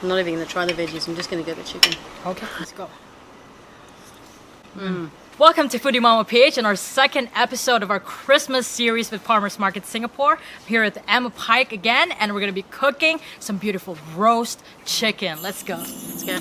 I'm not even going to try the veggies. I'm just going to get the chicken. Okay, let's go. Welcome to FoodieMommaPH and our second episode of our Christmas series with Farmers Market Singapore. I'm here at the Emma Pike again, and we're going to be cooking some beautiful roast chicken. Let's go. Let's go.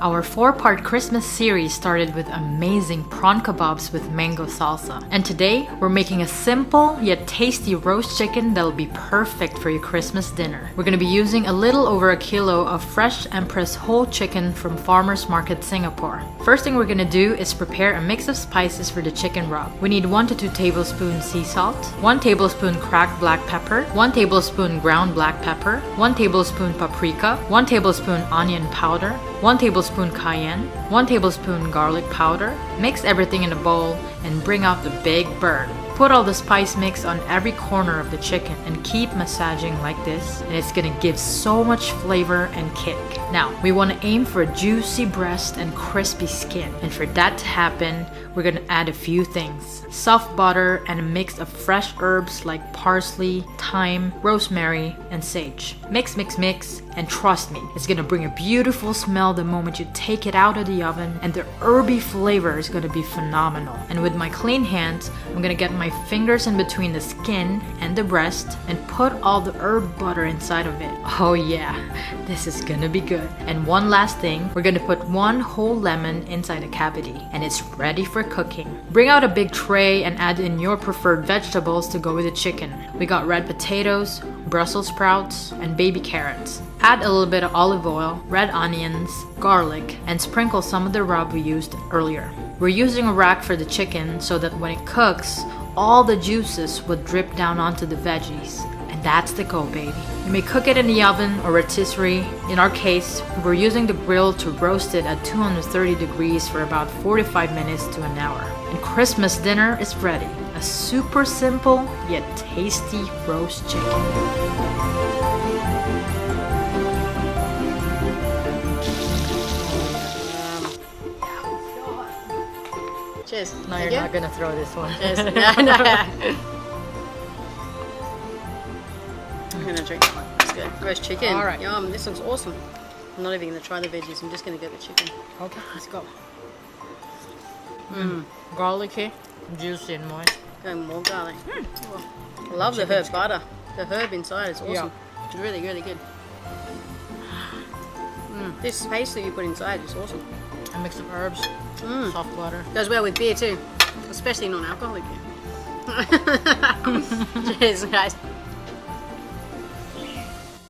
Our 4-part Christmas series started with amazing prawn kebabs with mango salsa. And today, we're making a simple yet tasty roast chicken that'll be perfect for your Christmas dinner. We're gonna be using a little over a kilo of fresh Empress whole chicken from Farmers Market Singapore. First thing we're gonna do is prepare a mix of spices for the chicken rub. We need 1 to 2 tablespoons sea salt, 1 tablespoon cracked black pepper, 1 tablespoon ground black pepper, 1 tablespoon paprika, 1 tablespoon onion powder, 1 tablespoon cayenne, 1 tablespoon garlic powder. Mix everything in a bowl and bring out the big bird. Put all the spice mix on every corner of the chicken and keep massaging like this, and it's gonna give so much flavor and kick. Now, we wanna aim for a juicy breast and crispy skin, and for that to happen, we're gonna add a few things. Soft butter and a mix of fresh herbs like parsley, thyme, rosemary, and sage. Mix, mix, mix, and trust me, it's gonna bring a beautiful smell the moment you take it out of the oven, and the herby flavor is gonna be phenomenal. And with my clean hands, I'm gonna get my fingers in between the skin and the breast and put all the herb butter inside of it. Oh yeah, this is gonna be good. And one last thing, we're gonna put 1 whole lemon inside a cavity, and it's ready for cooking. Bring out a big tray and add in your preferred vegetables to go with the chicken. We got red potatoes, Brussels sprouts, and baby carrots. Add a little bit of olive oil, red onions, garlic, and sprinkle some of the rub we used earlier. We're using a rack for the chicken so that when it cooks, all the juices would drip down onto the veggies. And that's the go, baby. You may cook it in the oven or rotisserie. In our case, we're using the grill to roast it at 230 degrees for about 45 minutes to an hour. And Christmas dinner is ready. A super simple yet tasty roast chicken. Cheers. No, you're not gonna throw this one. Cheers. No. I'm gonna drink that one. Let's go. Roast chicken. All right. Yum. This looks awesome. I'm not even gonna try the veggies. I'm just gonna get the chicken. Okay, let's go. Garlicky, juicy and moist. Going more garlic. I love the herb butter. The herb inside is awesome. Yeah. It's really, really good. This paste that you put inside is awesome. A mix of herbs, soft butter. Goes well with beer too, especially non-alcoholic beer. Cheers, guys.